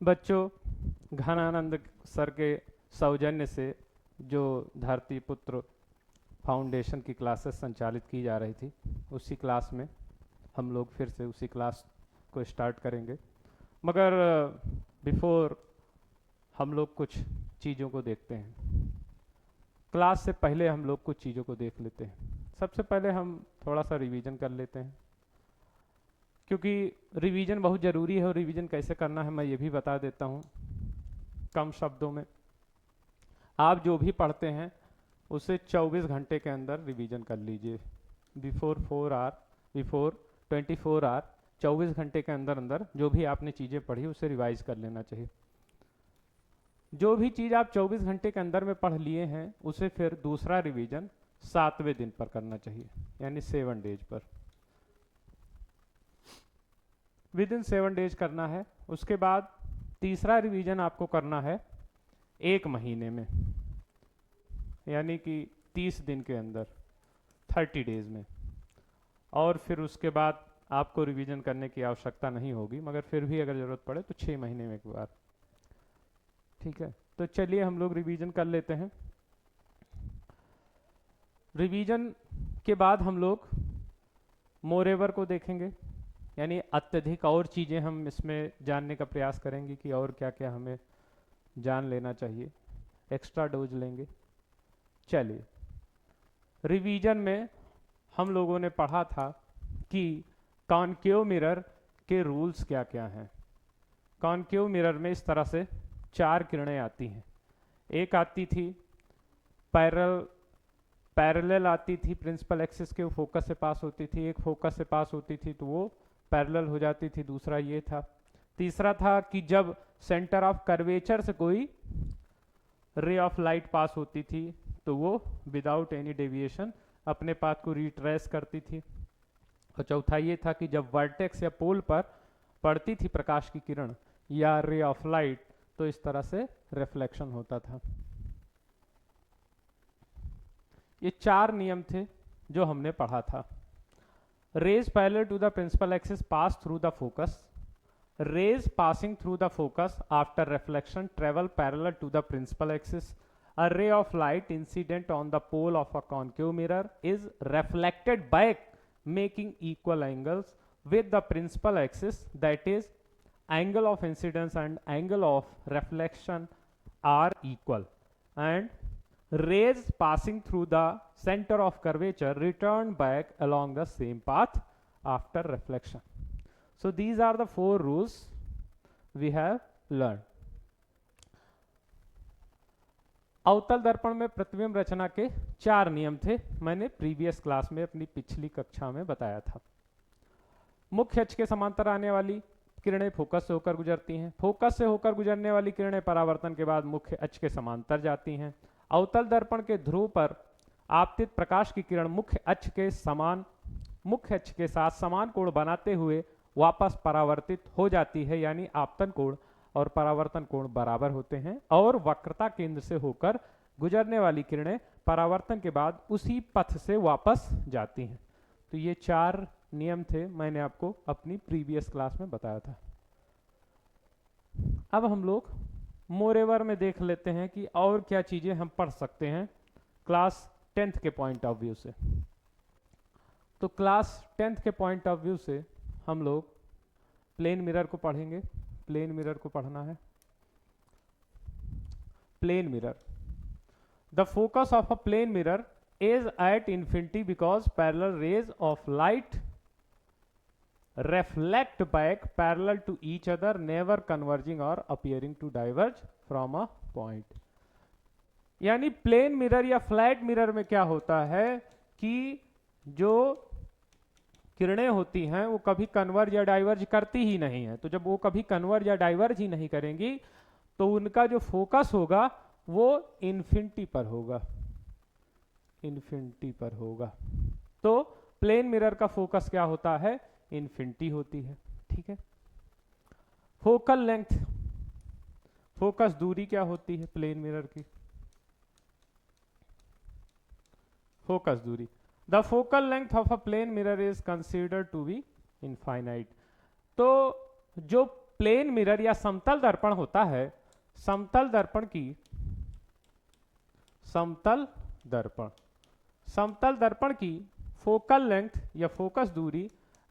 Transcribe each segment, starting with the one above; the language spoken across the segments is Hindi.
बच्चों, घनानंद सर के सौजन्य से जो धरती पुत्र फाउंडेशन की क्लासेस संचालित की जा रही थी, उसी क्लास में हम लोग फिर से उसी क्लास को स्टार्ट करेंगे। मगर बिफोर हम लोग कुछ चीज़ों को देखते हैं। क्लास से पहले हम लोग कुछ चीज़ों को देख लेते हैं। सबसे पहले हम थोड़ा सा रिवीजन कर लेते हैं, क्योंकि रिवीजन बहुत ज़रूरी है। और रिवीजन कैसे करना है मैं ये भी बता देता हूँ कम शब्दों में। आप जो भी पढ़ते हैं उसे 24 घंटे के अंदर रिवीजन कर लीजिए। बिफोर 24 आवर 24 घंटे के अंदर अंदर जो भी आपने चीज़ें पढ़ी उसे रिवाइज कर लेना चाहिए। जो भी चीज़ आप 24 घंटे के अंदर में पढ़ लिए हैं उसे फिर दूसरा रिवीजन 7वें दिन पर करना चाहिए, यानी 7 डेज पर। विद इन 7 डेज करना है। उसके बाद तीसरा रिवीजन आपको करना है 1 महीने में, यानी कि 30 दिन के अंदर, 30 डेज में। और फिर उसके बाद आपको रिवीजन करने की आवश्यकता नहीं होगी, मगर फिर भी अगर ज़रूरत पड़े तो 6 महीने में एक बार। ठीक है, तो चलिए हम लोग रिवीजन कर लेते हैं। रिवीजन के बाद हम लोग मोरेवर को देखेंगे, यानी अत्यधिक और चीज़ें हम इसमें जानने का प्रयास करेंगे कि और क्या क्या हमें जान लेना चाहिए, एक्स्ट्रा डोज लेंगे। चलिए, रिवीजन में हम लोगों ने पढ़ा था कि कॉनकेव मिरर के रूल्स क्या क्या हैं। कॉनकेव मिरर में इस तरह से 4 किरणें आती हैं। एक आती थी पैरेलल आती थी, प्रिंसिपल एक्सिस के फोकस से पास होती थी। एक फोकस से पास होती थी तो वो पैरेलल हो जाती थी। दूसरा ये था। तीसरा था कि जब सेंटर ऑफ कर्वेचर से कोई रे ऑफ लाइट पास होती थी तो वो विदाउट एनी डेविएशन अपने पाथ को रिट्रेस करती थी। और चौथा ये था कि जब वर्टेक्स या पोल पर पड़ती थी प्रकाश की किरण या रे ऑफ लाइट तो इस तरह से रिफ्लेक्शन होता था। ये 4 नियम थे जो हमने पढ़ा था। Rays parallel to the principal axis pass through the focus. Rays passing through the focus after reflection travel parallel to the principal axis. A ray of light incident on the pole of a concave mirror is reflected back, making equal angles with the principal axis. That is, angle of incidence and angle of reflection are equal. And rays passing through the center of curvature return back along the same path after reflection. So these are the 4 rules we have learned. अवतल दर्पण में प्रतिबिंब रचना के 4 नियम थे, मैंने प्रीवियस क्लास में अपनी पिछली कक्षा में बताया था। मुख्य अक्ष के समांतर आने वाली किरणें फोकस से होकर गुजरती हैं। फोकस से होकर गुजरने वाली किरणें परावर्तन के बाद मुख्य अक्ष के समांतर जाती हैं। अवतल दर्पण के ध्रुव पर आपतित प्रकाश की किरण मुख्य अक्ष के साथ समान कोण बनाते हुए वापस परावर्तित हो जाती है, यानी आपतन कोण और परावर्तन कोण बराबर होते हैं। और वक्रता केंद्र से होकर गुजरने वाली किरणें परावर्तन के बाद उसी पथ से वापस जाती हैं। तो ये 4 नियम थे, मैंने आपको अपनी प्रीवियस क्लास में बताया था। अब हम लोग मोरेवर में देख लेते हैं कि और क्या चीजें हम पढ़ सकते हैं क्लास 10th के पॉइंट ऑफ व्यू से। तो क्लास 10th के पॉइंट ऑफ व्यू से हम लोग प्लेन मिरर को पढ़ेंगे। प्लेन मिरर को पढ़ना है। Plane mirror, the focus of a plane mirror is at infinity because parallel rays of light reflect back parallel to each other, never converging or appearing to diverge from a point. यानी प्लेन मिरर या फ्लैट मिरर में क्या होता है कि जो किरणें होती हैं वो कभी कन्वर्ज या डाइवर्ज करती ही नहीं है। तो जब वो कभी कन्वर्ज या डाइवर्ज ही नहीं करेंगी तो उनका जो फोकस होगा वो इन्फिनिटी पर होगा, इन्फिनिटी पर होगा। तो प्लेन मिरर का फोकस क्या होता है, इन्फिनिटी होती है। ठीक है। फोकल लेंथ, फोकस दूरी क्या होती है प्लेन मिरर की, फोकस दूरी। The focal length of a plane mirror is considered to be infinite. तो जो प्लेन मिरर या समतल दर्पण होता है, समतल दर्पण की समतल दर्पण की फोकल लेंथ या फोकस दूरी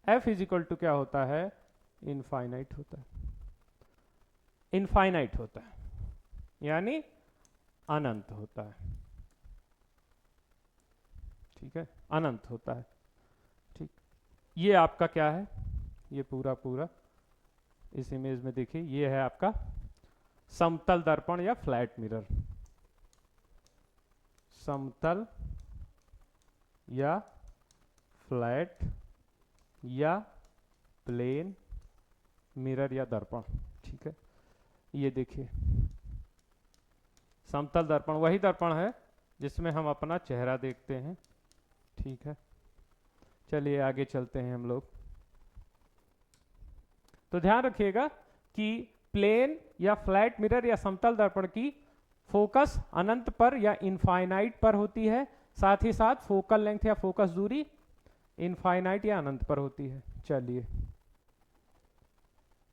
f इज इक्वल टू क्या होता है, इनफाइनाइट होता है। इनफाइनाइट होता है यानी अनंत होता है। ठीक है, अनंत होता है। ठीक, ये आपका क्या है, ये पूरा पूरा इस इमेज में देखिए, ये है आपका समतल दर्पण या फ्लैट मिरर। समतल या फ्लैट या प्लेन मिरर या दर्पण। ठीक है, ये देखिए समतल दर्पण वही दर्पण है जिसमें हम अपना चेहरा देखते हैं। ठीक है, चलिए आगे चलते हैं हम लोग। तो ध्यान रखिएगा कि प्लेन या फ्लैट मिरर या समतल दर्पण की फोकस अनंत पर या इनफाइनाइट पर होती है, साथ ही साथ फोकल लेंथ या फोकस दूरी इनफाइनाइट या अनंत पर होती है। चलिए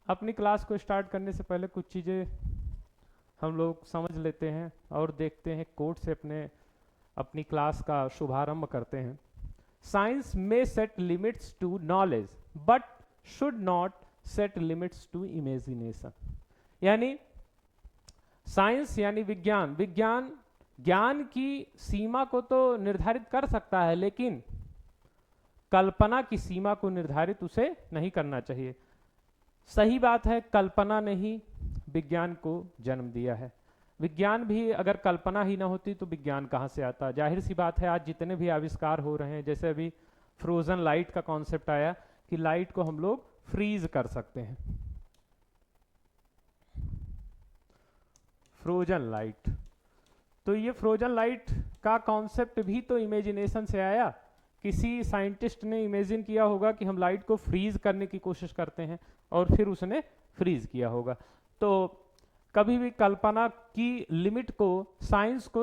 अपनी क्लास को स्टार्ट करने से पहले कुछ चीजें हम लोग समझ लेते हैं और देखते हैं, कोड से अपनी क्लास का शुभारंभ करते हैं। साइंस में set limits to knowledge but should not set limits to imagination. यानी साइंस यानी विज्ञान ज्ञान की सीमा को तो निर्धारित कर सकता है, लेकिन कल्पना की सीमा को निर्धारित उसे नहीं करना चाहिए। सही बात है, कल्पना ने ही विज्ञान को जन्म दिया है। विज्ञान भी अगर कल्पना ही ना होती तो विज्ञान कहाँ से आता। जाहिर सी बात है, आज जितने भी आविष्कार हो रहे हैं, जैसे अभी फ्रोजन लाइट का कॉन्सेप्ट आया कि लाइट को हम लोग फ्रीज कर सकते हैं, फ्रोजन लाइट। तो ये फ्रोजन लाइट का कॉन्सेप्ट भी तो इमेजिनेशन से आया। किसी साइंटिस्ट ने इमेजिन किया होगा कि हम लाइट को फ्रीज करने की कोशिश करते हैं और फिर उसने फ्रीज किया होगा। तो कभी भी कल्पना की लिमिट को साइंस को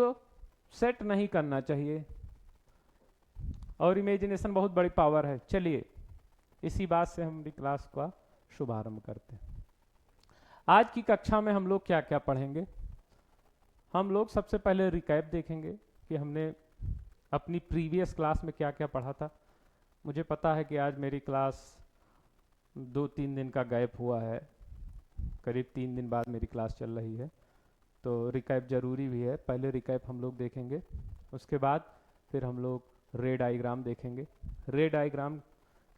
सेट नहीं करना चाहिए, और इमेजिनेशन बहुत बड़ी पावर है। चलिए इसी बात से हम क्लास का शुभारंभ करते हैं। आज की कक्षा में हम लोग क्या क्या पढ़ेंगे। हम लोग सबसे पहले रिकैप देखेंगे कि हमने अपनी प्रीवियस क्लास में क्या क्या पढ़ा था। मुझे पता है कि आज मेरी क्लास 2-3 दिन का गैप हुआ है, करीब 3 दिन बाद मेरी क्लास चल रही है, तो रिकैप जरूरी भी है। पहले रिकैप हम लोग देखेंगे, उसके बाद फिर हम लोग रे डायग्राम देखेंगे। रे डायग्राम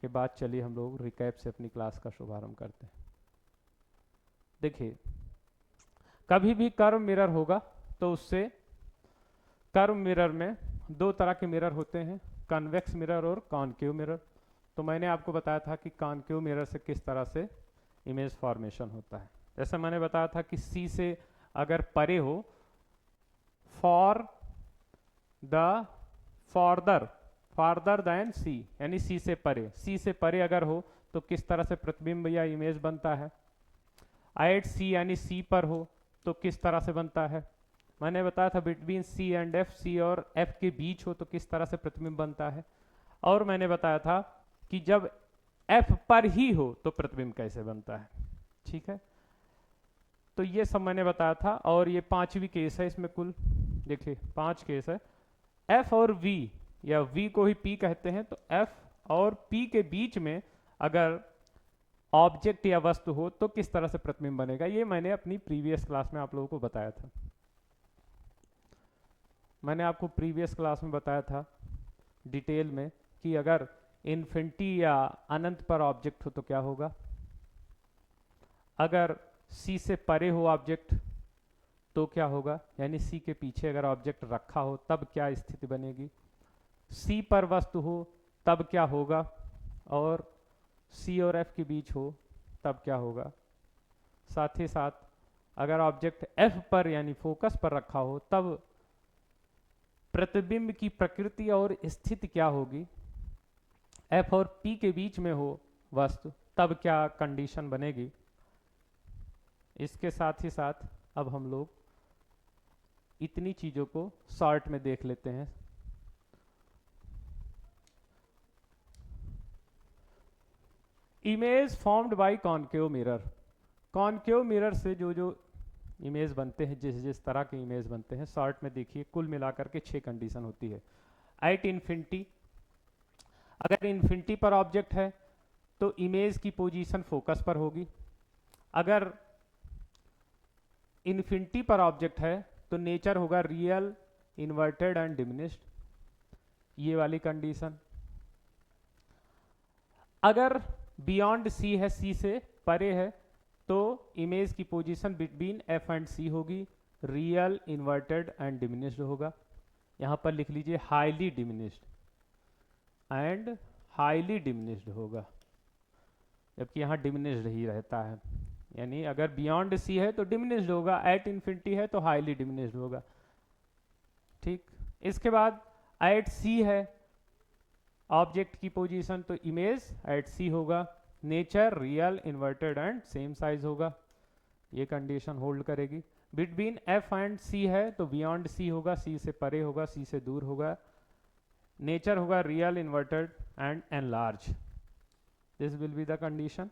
के बाद चलिए हम लोग रिकैप से अपनी क्लास का शुभारंभ करते हैं। देखिए, कभी भी कर्व मिरर होगा तो उससे, कर्व मिरर में 2 तरह के मिरर होते हैं, कन्वेक्स मिरर और कॉनकेव मिरर। तो मैंने आपको बताया था कि कॉनकेव मिरर से किस तरह से इमेज फॉर्मेशन होता है। जैसे मैंने बताया था कि सी से अगर परे हो, फॉर द फार्दर देन सी, यानी सी से परे, सी से परे अगर हो तो किस तरह से प्रतिबिंब या इमेज बनता है। एट सी यानी सी पर हो तो किस तरह से बनता है। मैंने बताया था बिटवीन सी एंड एफ, सी और एफ के बीच हो तो किस तरह से प्रतिबिंब बनता है। और मैंने बताया था कि जब एफ पर ही हो तो प्रतिबिंब कैसे बनता है। ठीक है, तो ये सब मैंने बताया था। और ये 5वीं केस है, इसमें कुल देखिए 5 केस है। एफ और वी, या वी को ही पी कहते हैं, तो एफ और पी के बीच में अगर ऑब्जेक्ट या वस्तु हो तो किस तरह से प्रतिबिंब बनेगा, ये मैंने अपनी प्रीवियस क्लास में आप लोगों को बताया था। मैंने आपको प्रीवियस क्लास में बताया था डिटेल में कि अगर इन्फिनिटी या अनंत पर ऑब्जेक्ट हो तो क्या होगा, अगर सी से परे हो ऑब्जेक्ट तो क्या होगा, यानी सी के पीछे अगर ऑब्जेक्ट रखा हो तब क्या स्थिति बनेगी, सी पर वस्तु हो तब क्या होगा, और सी और एफ के बीच हो तब क्या होगा। साथ ही साथ अगर ऑब्जेक्ट एफ पर यानी फोकस पर रखा हो तब प्रतिबिंब की प्रकृति और स्थिति क्या होगी। एफ और पी के बीच में हो वस्तु तब क्या कंडीशन बनेगी। इसके साथ ही साथ अब हम लोग इतनी चीजों को शॉर्ट में देख लेते हैं। Image formed by concave mirror, concave mirror से जो जो इमेज बनते हैं, जिस जिस तरह के इमेज बनते हैं, शॉर्ट में देखिए कुल मिलाकर के 6 कंडीशन होती है। एट इन्फिनिटी, अगर इन्फिनिटी पर ऑब्जेक्ट है तो इमेज की पोजीशन फोकस पर होगी। अगर इन्फिनिटी पर ऑब्जेक्ट है तो नेचर होगा रियल, इन्वर्टेड एंड डिमिनिश्ड, ये वाली कंडीशन। अगर बियॉन्ड सी है, सी से परे है, तो इमेज की पोजीशन बिटवीन एफ एंड सी होगी, रियल, इन्वर्टेड एंड डिमिनिश्ड होगा। यहां पर लिख लीजिए highly diminished and highly diminished होगा, जबकि यहां डिमिनिश्ड ही रहता है। यानी अगर बियॉन्ड सी है तो डिमिनिश्ड होगा, एट इन्फिनिटी है तो हाईली डिमिनिश्ड होगा। ठीक, इसके बाद एट सी है ऑब्जेक्ट की पोजीशन, तो इमेज एट सी होगा, nature real, inverted and same size होगा, ये कंडीशन होल्ड करेगी। बिटवीन एफ एंड सी है तो बियॉन्ड सी होगा, सी से परे होगा, सी से दूर होगा, नेचर होगा real, inverted and enlarge, this will be the condition.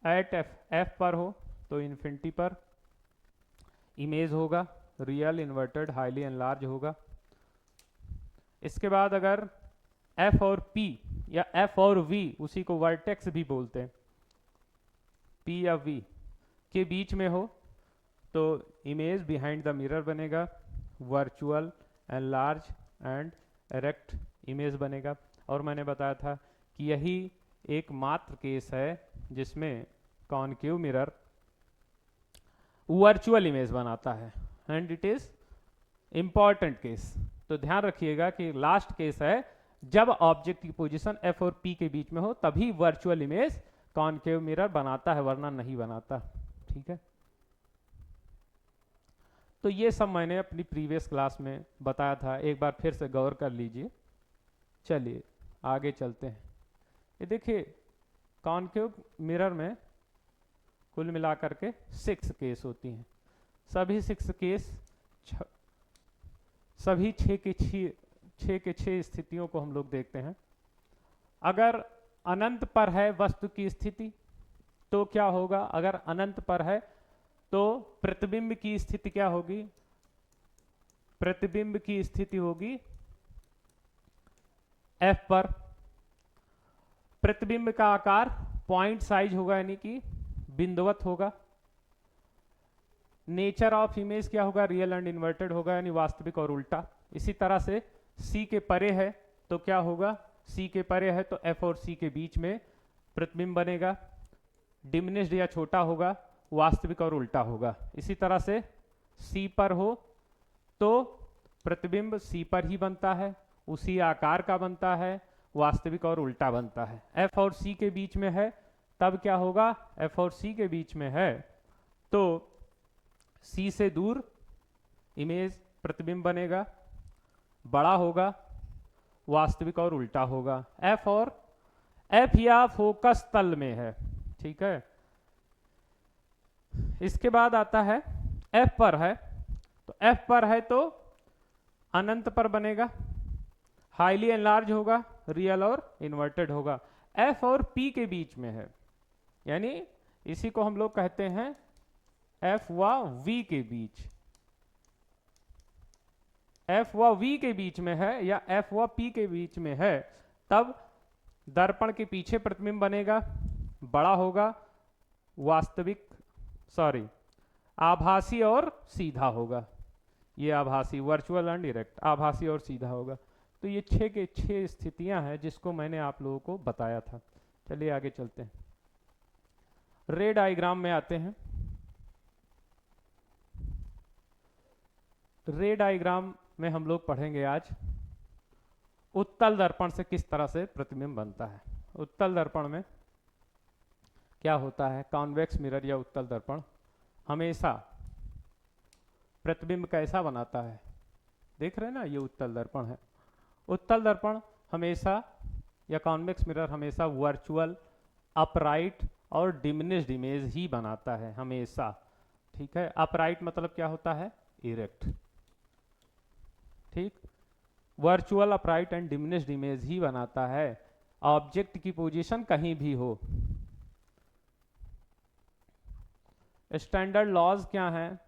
At F पर हो तो इन्फिनिटी पर इमेज होगा रियल, इन्वर्टेड, हाईली एनलार्ज होगा। इसके बाद अगर एफ और पी या एफ और वी, उसी को वर्टेक्स भी बोलते हैं, पी या वी के बीच में हो तो इमेज बिहाइंड द मिरर बनेगा, virtual, enlarge and erect image बनेगा। और मैंने बताया था कि यही एकमात्र केस है जिसमें कॉनकेव मिरर वर्चुअल इमेज बनाता है, and it is important case. तो ध्यान रखिएगा कि लास्ट केस है जब ऑब्जेक्ट की पोजीशन एफ और पी के बीच में हो, तभी वर्चुअल इमेज कॉनकेव मिरर बनाता है, वरना नहीं बनाता। ठीक है, तो ये सब मैंने अपनी प्रीवियस क्लास में बताया था, एक बार फिर से गौर कर लीजिए। चलिए आगे चलते हैं। ये देखिए कॉनकेव मिरर में कुल मिलाकर के 6 केस होती हैं। सभी 6 केस, सभी 6 के 6 स्थितियों को हम लोग देखते हैं। अगर अनंत पर है वस्तु की स्थिति तो क्या होगा? अगर अनंत पर है तो प्रतिबिंब की स्थिति क्या होगी? प्रतिबिंब की स्थिति होगी एफ पर। प्रतिबिंब का आकार पॉइंट साइज होगा, यानी कि बिंदुवत होगा। नेचर ऑफ इमेज क्या होगा? रियल एंड इन्वर्टेड होगा, यानी वास्तविक और उल्टा। इसी तरह से सी के परे है तो क्या होगा? सी के परे है तो एफ और सी के बीच में प्रतिबिंब बनेगा, डिमिनिश्ड या छोटा होगा, वास्तविक और उल्टा होगा। इसी तरह से सी पर हो तो प्रतिबिंब सी पर ही बनता है, उसी आकार का बनता है, वास्तविक और उल्टा बनता है। एफ और सी के बीच में है तब क्या होगा? एफ और सी के बीच में है तो सी से दूर इमेज प्रतिबिंब बनेगा, बड़ा होगा, वास्तविक और उल्टा होगा। एफ या फोकस तल में है, ठीक है। इसके बाद आता है एफ पर है, तो एफ पर है तो अनंत पर बनेगा, हाईली एनलार्ज होगा, रियल और इन्वर्टेड होगा। एफ और पी के बीच में है, यानी इसी को हम लोग कहते हैं एफ व वी के बीच। एफ व वी के बीच में है या एफ व पी के बीच में है, तब दर्पण के पीछे प्रतिबिंब बनेगा, बड़ा होगा, वास्तविक आभासी और सीधा होगा। ये आभासी, वर्चुअल एंड डायरेक्ट, आभासी और सीधा होगा। तो ये 6 के 6 स्थितियां हैं जिसको मैंने आप लोगों को बताया था। चलिए आगे चलते हैं, रे डायग्राम में आते हैं। रे डायग्राम में हम लोग पढ़ेंगे आज उत्तल दर्पण से किस तरह से प्रतिबिंब बनता है। उत्तल दर्पण में क्या होता है? कॉन्वेक्स मिरर या उत्तल दर्पण हमेशा प्रतिबिंब कैसा बनाता है? देख रहे हैं ना, ये उत्तल दर्पण है। उत्तल दर्पण हमेशा या कॉन्वेक्स मिरर हमेशा वर्चुअल, अपराइट और डिमिनिश्ड इमेज ही बनाता है हमेशा, ठीक है। अपराइट मतलब क्या होता है? इरेक्ट, ठीक। Virtual, upright and diminished image ही बनाता है, ऑब्जेक्ट की पोजीशन कहीं भी हो। स्टैंडर्ड लॉज क्या हैं,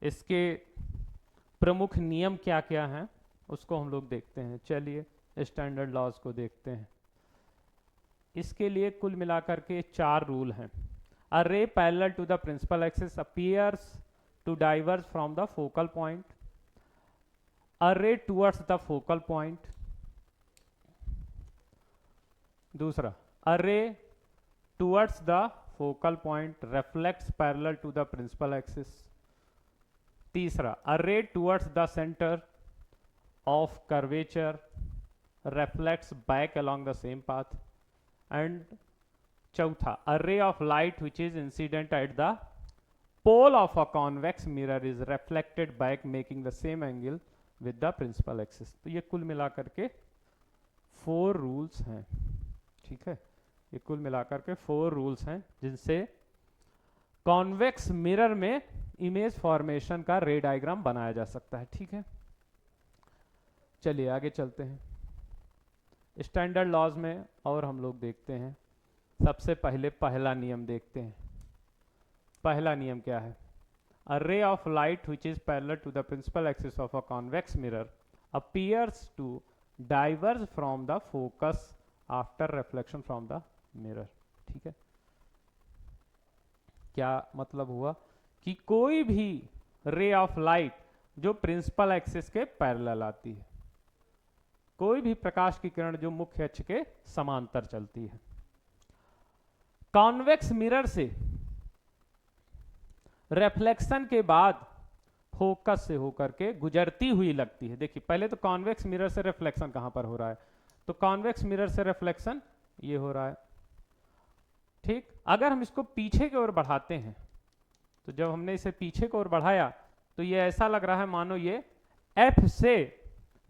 इसके प्रमुख नियम क्या क्या हैं, उसको हम लोग देखते हैं। चलिए स्टैंडर्ड लॉज को देखते हैं। इसके लिए कुल मिलाकर के 4 रूल हैं। A ray parallel to the principal axis appears to diverge from the focal point, a ray towards the focal point. दूसरा, a ray towards the focal point reflects parallel to the principal axis. तीसरा, a ray towards the centre of curvature reflects back along the same path. And चौथा, a ray of light which is incident at the pole of a convex mirror is reflected back making the same angle with the principal axis। तो ये कुल मिलाकर के 4 रूल्स हैं, ठीक है। ये कुल मिलाकर के 4 रूल्स हैं जिनसे कॉन्वेक्स मिरर में इमेज फॉर्मेशन का रे डायग्राम बनाया जा सकता है, ठीक है। चलिए आगे चलते हैं स्टैंडर्ड लॉज में, और हम लोग देखते हैं। सबसे पहले पहला नियम देखते हैं। पहला नियम क्या है? A ray of light which is parallel to the principal axis of a convex mirror appears to diverge from the focus after reflection from the mirror, ठीक है। क्या मतलब हुआ कि कोई भी रे ऑफ लाइट जो प्रिंसिपल एक्सिस के पैरेलल आती है, कोई भी प्रकाश की किरण जो मुख्य अक्ष के समांतर चलती है, कॉन्वेक्स मिरर से रिफ्लेक्शन के बाद फोकस से होकर के गुजरती हुई लगती है। देखिए पहले तो कॉन्वेक्स मिरर से रिफ्लेक्शन कहां पर हो रहा है, तो कॉन्वेक्स मिरर से रिफ्लेक्शन ये हो रहा है, ठीक। अगर हम इसको पीछे की ओर बढ़ाते हैं, तो जब हमने इसे पीछे की ओर बढ़ाया तो ये ऐसा लग रहा है मानो ये एफ से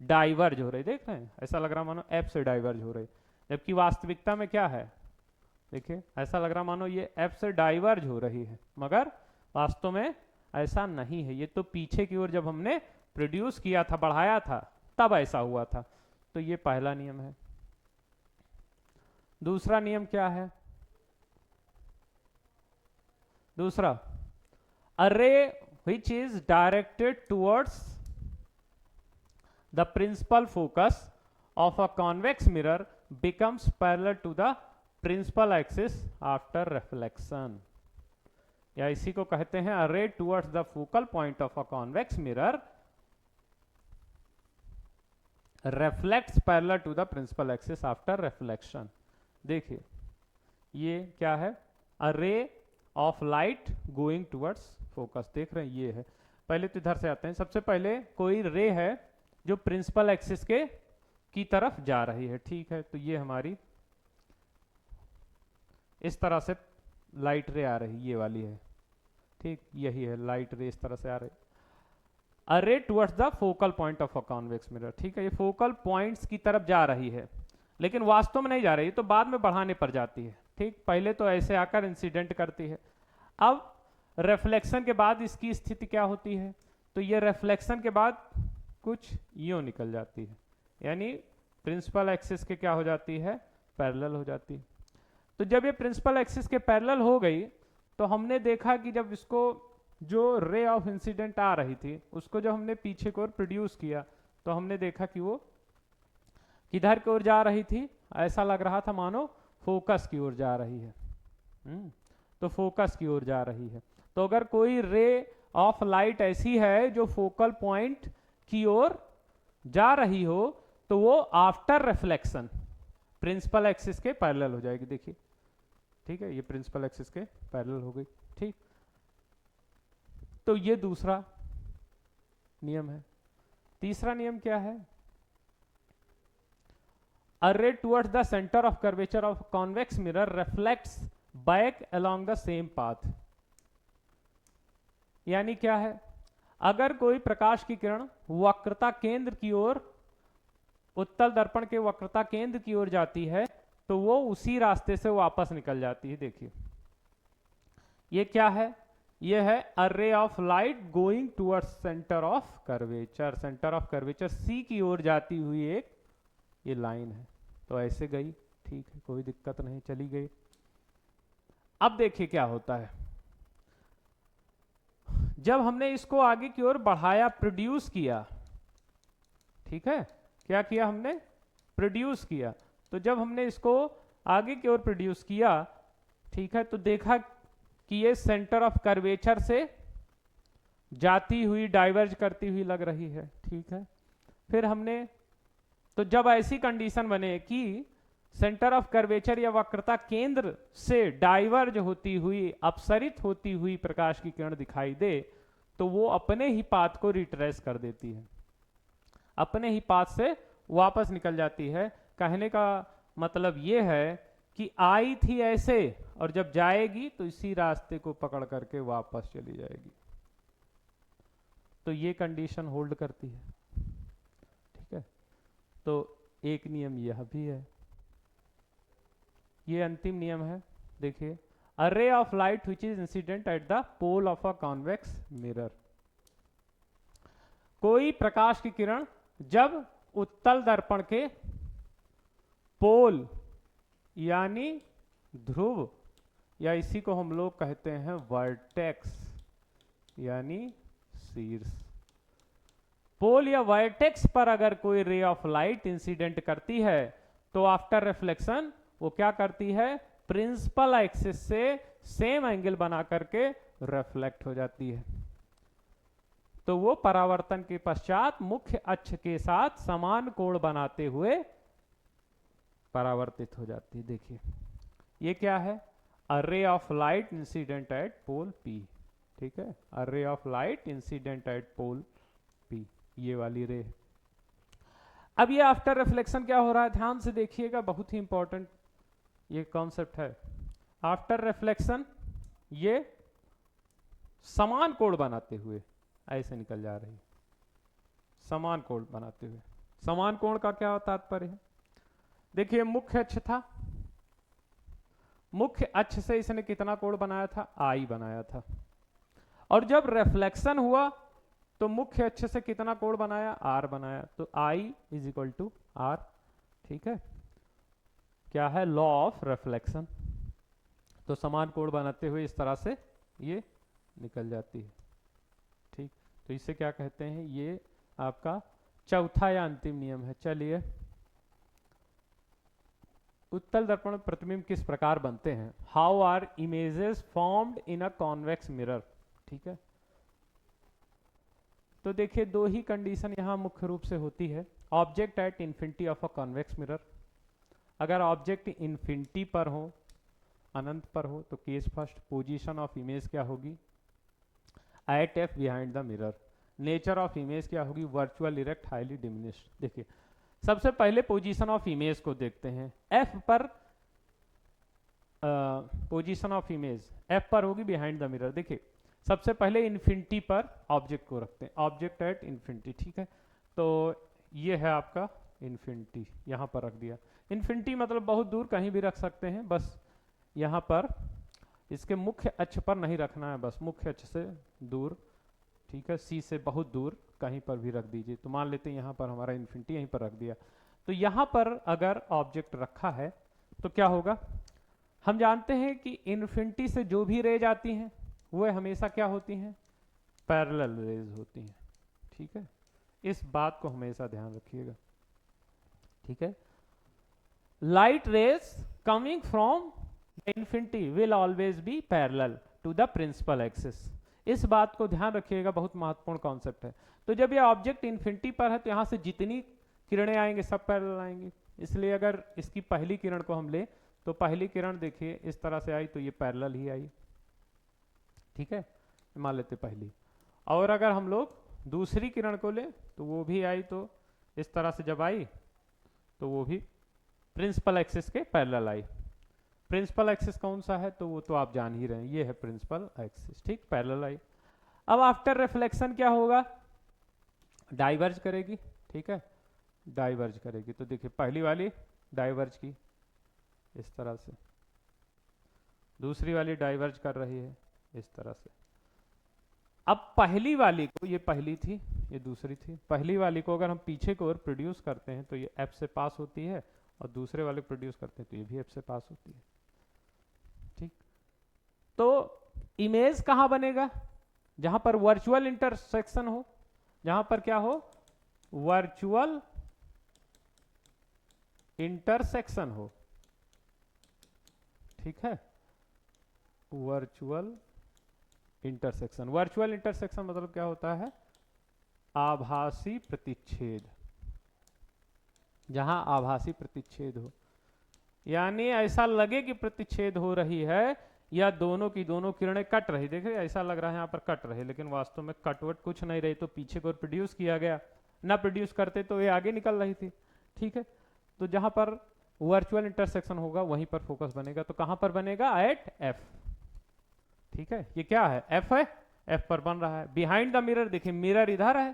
डाइवर्ज हो रही, देख रहे हैं, ऐसा लग रहा है मानो एफ से डाइवर्ज हो रही, जबकि वास्तविकता में क्या है, देखिए ऐसा लग रहा मानो ये एफ से डाइवर्ज हो रही है, मगर वास्तव में ऐसा नहीं है। ये तो पीछे की ओर जब हमने प्रोड्यूस किया था, बढ़ाया था, तब ऐसा हुआ था। तो ये पहला नियम है। दूसरा नियम क्या है? दूसरा, अ रे which is directed towards the principal focus of a convex mirror becomes parallel to the principal axis after reflection। या इसी को कहते हैं a ray towards the focal point of a convex mirror reflects parallel to the principal axis after reflection। देखिए ये क्या है, a ray of light going towards focus, देख रहे हैं ये है। पहले तो इधर से आते हैं। सबसे पहले कोई रे है जो प्रिंसिपल एक्सिस के की तरफ जा रही है, ठीक है। तो ये हमारी इस तरह से लाइट रे आ रही, ये वाली है, ठीक, यही है लाइट रे, इस तरह से आ रही। अ ray towards the focal point of a convex mirror, ठीक है। ये फोकल पॉइंट्स की तरफ जा रही है, लेकिन वास्तव में नहीं जा रही, तो बाद में बढ़ाने पर जाती है, ठीक। पहले तो ऐसे आकर इंसिडेंट करती है। अब रिफ्लेक्शन के बाद इसकी स्थिति क्या होती है, तो ये रिफ्लेक्शन के बाद कुछ यूं निकल जाती है, यानी प्रिंसिपल एक्सिस के क्या हो जाती है, पैरेलल हो जाती है। तो जब ये प्रिंसिपल एक्सिस के पैरेलल हो गई, तो हमने देखा कि जब इसको जो रे ऑफ इंसिडेंट आ रही थी उसको जब हमने पीछे की ओर प्रोड्यूस किया, तो हमने देखा कि वो किधर की ओर जा रही थी, ऐसा लग रहा था मानो फोकस की ओर जा रही है। तो फोकस की ओर जा रही है। तो अगर कोई रे ऑफ लाइट ऐसी है जो फोकल पॉइंट की ओर जा रही हो, तो वो आफ्टर रिफ्लेक्शन प्रिंसिपल एक्सिस के पैरेलल हो जाएगी, देखिए, ठीक है। ये प्रिंसिपल एक्सिस के पैरेलल हो गई, ठीक। तो ये दूसरा नियम है। तीसरा नियम क्या है? A ray towards the centre of curvature of convex mirror reflects back along the same path. यानी क्या है, अगर कोई प्रकाश की किरण वक्रता केंद्र की ओर, उत्तल दर्पण के वक्रता केंद्र की ओर जाती है, तो वो उसी रास्ते से वापस निकल जाती है। देखिए ये क्या है, ये है a ray of light going towards centre of curvature. Centre of curvature C की ओर जाती हुई एक ये लाइन है, तो ऐसे गई, ठीक है, कोई दिक्कत नहीं, चली गई। अब देखिए क्या होता है, जब हमने इसको आगे की ओर बढ़ाया, प्रोड्यूस किया, ठीक है, क्या किया हमने, प्रोड्यूस किया, तो जब हमने इसको आगे की ओर प्रोड्यूस किया, ठीक है, तो देखा कि ये सेंटर ऑफ कर्वेचर से जाती हुई, डाइवर्ज करती हुई लग रही है, ठीक है। फिर हमने, तो जब ऐसी कंडीशन बने कि सेंटर ऑफ कर्वेचर या वक्रता केंद्र से डाइवर्ज होती हुई, अपसरित होती हुई प्रकाश की किरण दिखाई दे, तो वो अपने ही पाथ को रिट्रेस कर देती है, अपने ही पाथ से वापस निकल जाती है। कहने का मतलब ये है कि आई थी ऐसे, और जब जाएगी तो इसी रास्ते को पकड़ करके वापस चली जाएगी। तो ये कंडीशन होल्ड करती है, ठीक है। तो एक नियम यह भी है, ये अंतिम नियम है, देखिए, a ray of light which is incident at the pole of a convex mirror. कोई प्रकाश की किरण जब उत्तल दर्पण के पोल यानी ध्रुव, या इसी को हम लोग कहते हैं वर्टेक्स यानी शीर्ष, पोल या वर्टेक्स पर अगर कोई रे ऑफ लाइट इंसिडेंट करती है, तो आफ्टर रिफ्लेक्शन वो क्या करती है, प्रिंसिपल एक्सिस से सेम एंगल बना करके रिफ्लेक्ट हो जाती है। तो वो परावर्तन के पश्चात मुख्य अक्ष के साथ समान कोण बनाते हुए परावर्तित हो जाती है। देखिए ये क्या है, a ray of light incident at pole P, ठीक है, a ray of light incident at pole P, ये वाली रे। अब ये आफ्टर रिफ्लेक्शन क्या हो रहा है, ध्यान से देखिएगा, बहुत ही इंपॉर्टेंट ये कॉन्सेप्ट है। आफ्टर रिफ्लेक्शन ये समान कोण बनाते हुए ऐसे निकल जा रही, समान कोण बनाते हुए। समान कोण का क्या तात्पर्य है, देखिए मुख्य अक्ष था, मुख्य अक्ष से इसने कितना कोण बनाया था, आई बनाया था, और जब रिफ्लेक्शन हुआ तो मुख्य अक्ष से कितना कोण बनाया, आर बनाया, तो I is equal to are, ठीक है। क्या है, लॉ ऑफ रिफ्लेक्शन। तो समान कोण बनाते हुए इस तरह से ये निकल जाती है, ठीक। तो इसे क्या कहते हैं, ये आपका चौथा या अंतिम नियम है। चलिए, उत्तल दर्पण में प्रतिबिंब किस प्रकार बनते हैं, how are images formed in a convex mirror, ठीक है। तो देखिए दो ही कंडीशन यहां मुख्य रूप से होती है, object at infinity of a convex mirror. अगर ऑब्जेक्ट इन्फिनिटी पर हो, अनंत पर हो, तो case first position of image क्या होगी, at F behind the mirror. Nature of image क्या होगी, वर्चुअल इरेक्ट हाईली डिमिनिश्ड। देखिए सबसे पहले पोजीशन ऑफ इमेज को देखते हैं, एफ पर पोजीशन ऑफ इमेज एफ पर होगी बिहाइंड द मिरर। देखिए सबसे पहले इन्फिनिटी पर ऑब्जेक्ट को रखते हैं, ऑब्जेक्ट एट इन्फिनिटी, ठीक है। तो ये है आपका इन्फिनिटी, यहां पर रख दिया। इन्फिनिटी मतलब बहुत दूर कहीं भी रख सकते हैं, बस यहां पर इसके मुख्य अक्ष पर नहीं रखना है, बस मुख्य अक्ष से दूर, ठीक है, सी से बहुत दूर कहीं पर भी रख दीजिए। तो मान लेते हैं यहाँ पर हमारा इन्फिनिटी यहीं पर रख दिया, तो यहाँ पर अगर ऑब्जेक्ट रखा है तो क्या होगा, हम जानते हैं कि इन्फिनिटी से जो भी रेज आती हैं वो हमेशा क्या होती हैं, पैरेलल रेज होती हैं, ठीक है। इस बात को हमेशा ध्यान रखिएगा, ठीक है। Light rays coming from infinity will always be parallel to the principal axis. इस बात को ध्यान रखिएगा, बहुत महत्वपूर्ण कॉन्सेप्ट है। तो जब ये ऑब्जेक्ट इन्फिनिटी पर है तो यहां से जितनी किरणें आएंगे सब पैरेलल आएंगी, इसलिए अगर इसकी पहली किरण को हम ले तो पहली किरण देखिए इस तरह से आई तो ये पैरेलल ही आई, ठीक है, मान लेते पहली। और अगर हम लोग दूसरी किरण को ले तो वो भी आई, तो इस तरह से जब आई तो वो भी प्रिंसिपल एक्सिस के पैरेलल आई। प्रिंसिपल एक्सिस कौन सा है, तो वो तो आप जान ही रहे हैं, ये है प्रिंसिपल एक्सिस, ठीक, पैरेलल आई। अब आफ्टर रिफ्लेक्शन क्या होगा, डाइवर्ज करेगी, ठीक है, डाइवर्ज करेगी। तो देखिए पहली वाली डाइवर्ज की इस तरह से, दूसरी वाली डाइवर्ज कर रही है इस तरह से। अब पहली वाली को, ये पहली थी ये दूसरी थी, पहली वाली को अगर हम पीछे को और प्रोड्यूस करते हैं तो ये एफ से पास होती है, और दूसरे वाले प्रोड्यूस करते हैं तो ये भी एफ से पास होती है, ठीक। तो इमेज कहां बनेगा, जहां पर वर्चुअल इंटरसेक्शन हो, जहां पर क्या हो, वर्चुअल इंटरसेक्शन हो, ठीक है। वर्चुअल इंटरसेक्शन, वर्चुअल इंटरसेक्शन मतलब क्या होता है, आभासी प्रतिच्छेद, जहां आभासी प्रतिच्छेद हो, यानी ऐसा लगे कि प्रतिच्छेद हो रही है, या दोनों की दोनों किरणें कट रही, देख रहे ऐसा लग रहा है यहाँ पर कट रहे, लेकिन वास्तव में कटवट कुछ नहीं रही, तो पीछे को प्रोड्यूस किया गया, ना प्रोड्यूस करते तो ये आगे निकल रही थी, ठीक है। तो जहां पर वर्चुअल इंटरसेक्शन होगा वहीं पर फोकस बनेगा, तो कहां पर बनेगा, एट एफ, ठीक है। ये क्या है, एफ है, एफ पर बन रहा है। बिहाइंड द मिरर, देखिए मिरर इधर है,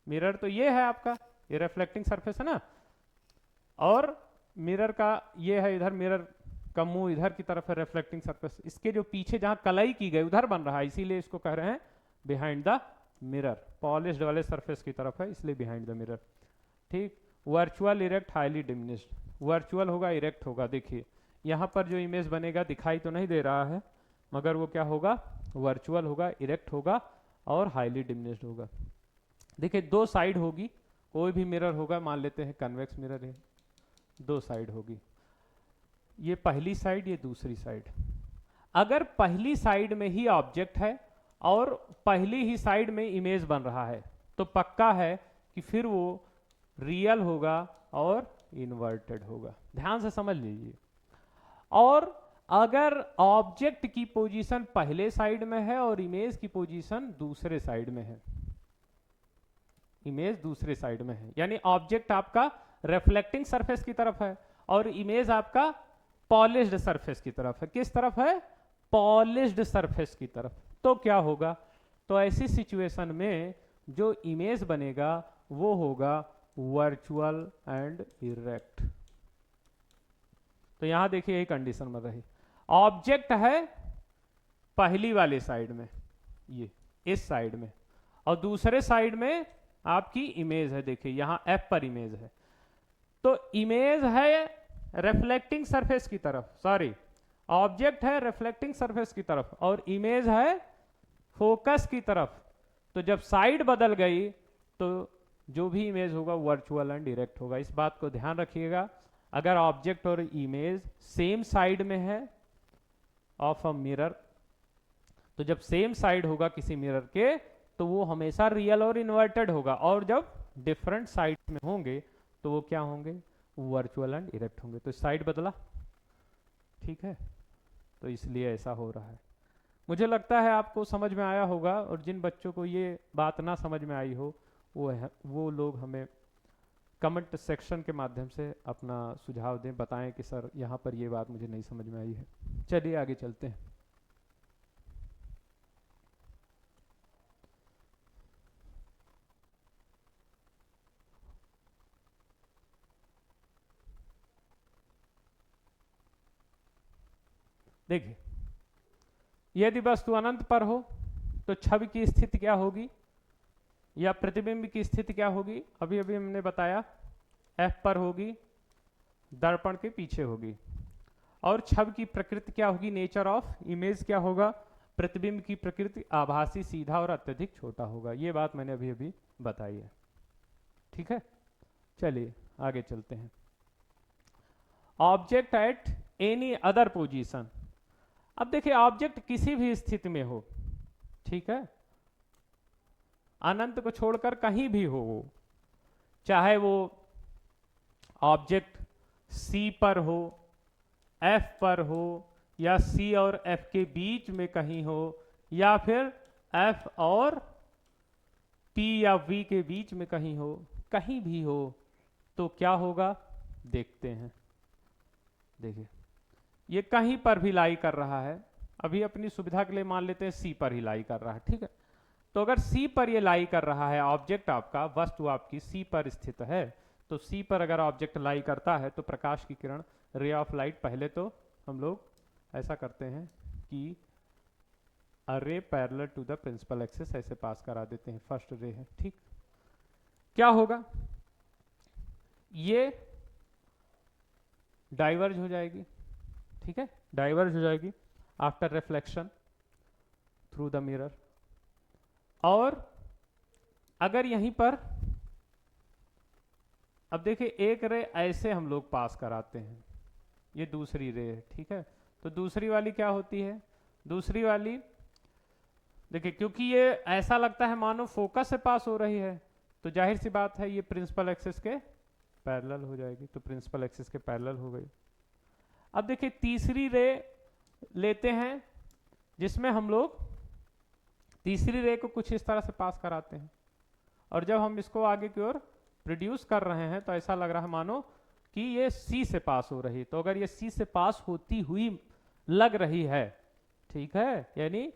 मिरर तो ये है आपका, ये रिफ्लेक्टिंग सरफेस है ना, और मिरर का ये है इधर, मिरर का मुंह इधर की तरफ है, रिफ्लेक्टिंग सरफेस इसके जो पीछे जहां कलाई की गई उधर बन रहा है, इसीलिए इसको कह रहे हैं बिहाइंड द मिरर, पॉलिश्ड वाले सरफेस की तरफ है इसलिए बिहाइंड द मिरर, ठीक। Virtual erect highly diminished, virtual होगा इरेक्ट होगा, देखिए यहां पर जो इमेज बनेगा दिखाई तो नहीं दे रहा है, मगर वो क्या होगा, वर्चुअल होगा, इरेक्ट होगा और हाईली डिमिनिश्ड होगा। देखिए दो साइड होगी, कोई भी मिरर होगा, मान लेते हैं कन्वेक्स मिरर है, दो साइड होगी, ये पहली साइड, ये दूसरी साइड। अगर पहली साइड में ही ऑब्जेक्ट है और पहली ही साइड में इमेज बन रहा है, तो पक्का है कि फिर वो रियल होगा और इन्वर्टेड होगा, ध्यान से समझ लीजिए। और अगर ऑब्जेक्ट की पोजीशन पहले साइड में है और इमेज की पोजीशन दूसरे साइड में है, इमेज दूसरे साइड में है, यानी ऑब्जेक्ट आपका रिफ्लेक्टिंग सरफेस की तरफ है और इमेज आपका पॉलिश्ड सरफेस की तरफ है, किस तरफ है, पॉलिश्ड सरफेस की तरफ, तो क्या होगा, तो ऐसी सिचुएशन में जो इमेज बनेगा वो होगा वर्चुअल एंड इरेक्ट। तो यहां देखिए यही कंडीशन बन रही, ऑब्जेक्ट है पहली वाली साइड में, ये इस साइड में, और दूसरे साइड में आपकी इमेज है, देखिए यहां एफ पर इमेज है, तो इमेज है रिफ्लेक्टिंग सरफेस की तरफ, सॉरी ऑब्जेक्ट है रिफ्लेक्टिंग सरफेस की तरफ और इमेज है फोकस की तरफ, तो जब साइड बदल गई तो जो भी इमेज होगा वर्चुअल एंड डायरेक्ट होगा, इस बात को ध्यान रखिएगा। अगर ऑब्जेक्ट और इमेज सेम साइड में है ऑफ अ मिरर, तो जब सेम साइड होगा किसी मिरर के तो वो हमेशा रियल और इन्वर्टेड होगा, और जब डिफरेंट साइड में होंगे तो वो क्या होंगे, वर्चुअल एंड इरेक्ट होंगे। तो साइड बदला, ठीक है, तो इसलिए ऐसा हो रहा है। मुझे लगता है आपको समझ में आया होगा, और जिन बच्चों को ये बात ना समझ में आई हो वो लोग हमें कमेंट सेक्शन के माध्यम से अपना सुझाव दें, बताएं कि सर यहाँ पर ये बात मुझे नहीं समझ में आई है। चलिए आगे चलते हैं। देखिए यदि वस्तु अनंत पर हो तो छवि की स्थिति क्या होगी, या प्रतिबिंब की स्थिति क्या होगी, अभी अभी हमने बताया एफ पर होगी, दर्पण के पीछे होगी, और छवि की प्रकृति क्या होगी, नेचर ऑफ इमेज क्या होगा, प्रतिबिंब की प्रकृति आभासी, सीधा और अत्यधिक छोटा होगा। ये बात मैंने अभी अभी बताई है, ठीक है। चलिए आगे चलते हैं। Object at any other position, अब देखिए ऑब्जेक्ट किसी भी स्थिति में हो, ठीक है, अनंत को छोड़कर कहीं भी हो वो, चाहे वो ऑब्जेक्ट सी पर हो, एफ पर हो, या सी और एफ के बीच में कहीं हो, या फिर एफ और पी या वी के बीच में कहीं हो, कहीं भी हो, तो क्या होगा देखते हैं। देखिए ये कहीं पर भी लाई कर रहा है, अभी अपनी सुविधा के लिए मान लेते हैं सी पर ही लाई कर रहा है, ठीक है। तो अगर सी पर ये लाई कर रहा है, ऑब्जेक्ट आपका, वस्तु आपकी सी पर स्थित है, तो सी पर अगर ऑब्जेक्ट लाई करता है तो प्रकाश की किरण, रे ऑफ लाइट, पहले तो हम लोग ऐसा करते हैं कि अरे parallel to the principal axis ऐसे पास करा देते हैं, फर्स्ट रे है, ठीक। क्या होगा, ये डाइवर्ज हो जाएगी, ठीक है, डाइवर्ज हो जाएगी after reflection through the mirror, और अगर यहीं पर अब देखिए एक रे ऐसे हम लोग पास कराते हैं, ये दूसरी रे है, ठीक है। तो दूसरी वाली क्या होती है, दूसरी वाली देखिए क्योंकि ये ऐसा लगता है मानो फोकस से पास हो रही है, तो जाहिर सी बात है ये प्रिंसिपल एक्सिस के पैरेलल हो जाएगी, तो प्रिंसिपल एक्सिस के पैरेलल हो गई। अब देखिए तीसरी रे लेते हैं जिसमें हम लोग तीसरी रे को कुछ इस तरह से पास कराते हैं, और जब हम इसको आगे की ओर प्रोड्यूस कर रहे हैं तो ऐसा लग रहा है मानो कि ये सी से पास हो रही है। तो अगर ये सी से पास होती हुई लग रही है, ठीक है, यानी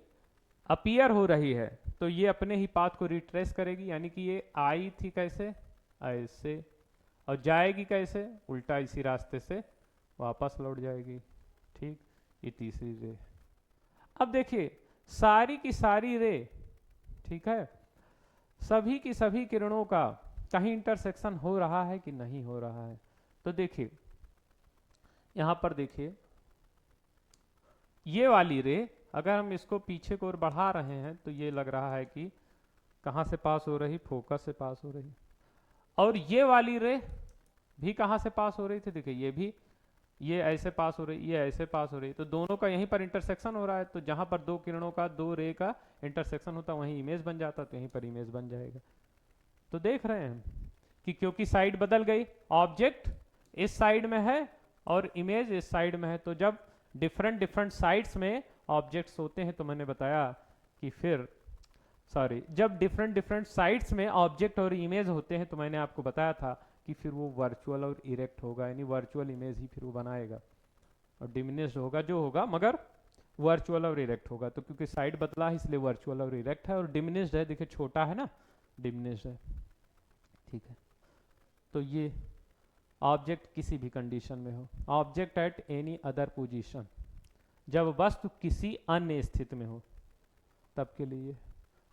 अपीयर हो रही है, तो ये अपने ही पाथ को रिट्रेस करेगी, यानी कि ये आई थी कैसे, ऐसे, और जाएगी कैसे, उल्टा इसी रास्ते से वापस लौट जाएगी, ठीक। ये तीसरी रे। अब देखिए सारी की सारी रे, ठीक है, सभी की सभी किरणों का कहीं इंटरसेक्शन हो रहा है कि नहीं हो रहा है। तो देखिए यहां पर देखिए ये वाली रे अगर हम इसको पीछे को ओर बढ़ा रहे हैं तो ये लग रहा है कि कहां से पास हो रही, फोकस से पास हो रही। और ये वाली रे भी कहां से पास हो रही थी, देखिए ये भी, ये ऐसे पास हो रही, ये ऐसे पास हो रही, तो दोनों का यहीं पर इंटरसेक्शन हो रहा है। तो जहां पर दो किरणों का, दो रे का इंटरसेक्शन होता वहीं इमेज बन जाता, तो यहीं पर इमेज बन जाएगा। तो देख रहे हैं कि क्योंकि साइड बदल गई, ऑब्जेक्ट इस साइड में है और इमेज इस साइड में है, तो जब डिफरेंट डिफरेंट साइड्स में ऑब्जेक्ट्स होते हैं तो मैंने बताया कि फिर जब डिफरेंट डिफरेंट साइड्स में ऑब्जेक्ट और इमेज होते हैं तो मैंने आपको बताया था कि फिर वो वर्चुअल और इरेक्ट होगा, यानी वर्चुअल इमेज ही फिर वो बनाएगा, और डिमिनिश्ड होगा जो होगा, मगर वर्चुअल और इरेक्ट होगा। तो क्योंकि साइड बदला है इसलिए वर्चुअल और इरेक्ट है, और डिमिनिश्ड है, देखिए छोटा है ना, डिमिनिश्ड है, ठीक है। तो ये ऑब्जेक्ट किसी भी कंडीशन में हो, object at any other position, जब वस्तु किसी अन्य स्थिति में हो तब के लिए।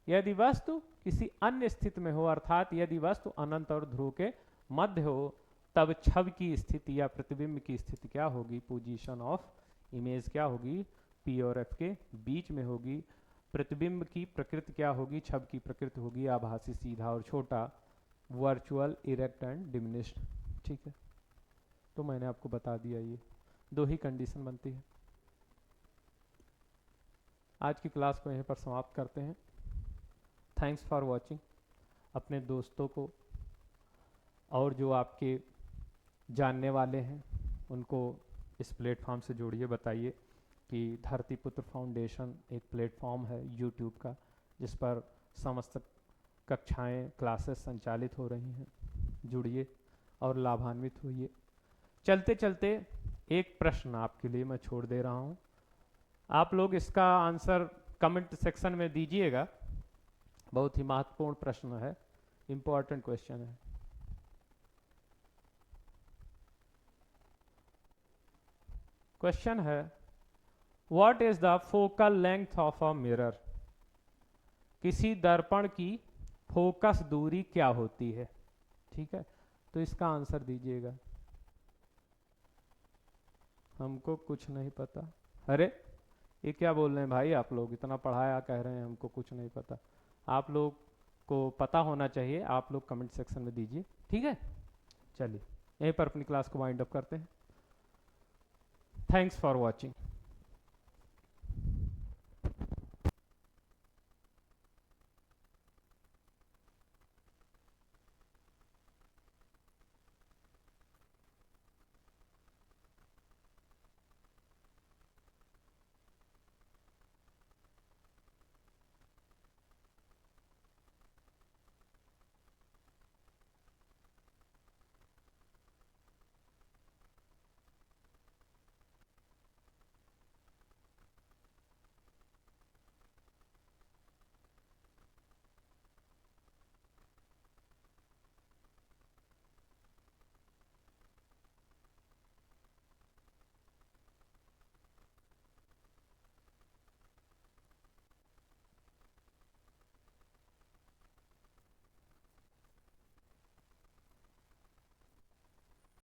यदि वस्तु किसी अन्य स्थिति में हो, अर्थात यदि वस्तु अनंत और ध्रुव के मध्य हो, तब छवि की स्थिति या प्रतिबिंब की स्थिति क्या होगी, पोजीशन ऑफ इमेज क्या होगी, पी और एफ के बीच में होगी। प्रतिबिंब की प्रकृति क्या होगी, छवि की प्रकृति होगी आभासी, सीधा और छोटा, वर्चुअल, इरेक्ट एंड डिमिनिश्ड, ठीक है। तो मैंने आपको बता दिया ये दो ही कंडीशन बनती है। आज की क्लास को यहीं पर समाप्त करते हैं। Thanks for watching. अपने दोस्तों को और जो आपके जानने वाले हैं उनको इस प्लेटफॉर्म से जोड़िए, बताइए कि धरतीपुत्र फाउंडेशन एक प्लेटफॉर्म है यूट्यूब का जिस पर समस्त कक्षाएं, क्लासेस संचालित हो रही हैं। जुड़िए और लाभान्वित होइए। चलते चलते एक प्रश्न आपके लिए मैं छोड़ दे रहा हूं, आप लोग इसका आंसर कमेंट सेक्शन में दीजिएगा। बहुत ही महत्वपूर्ण प्रश्न है, इंपॉर्टेंट क्वेश्चन है। क्वेश्चन है, what is the focal length of a mirror? किसी दर्पण की फोकस दूरी क्या होती है, ठीक है। तो इसका आंसर दीजिएगा। हमको कुछ नहीं पता। अरे ये क्या बोल रहे हैं भाई, आप लोग इतना पढ़ाया कह रहे हैं हमको कुछ नहीं पता। आप लोग को पता होना चाहिए, आप लोग कमेंट सेक्शन में दीजिए, ठीक है। चलिए यहीं पर अपनी क्लास को वाइंड अप करते हैं। Thanks for watching.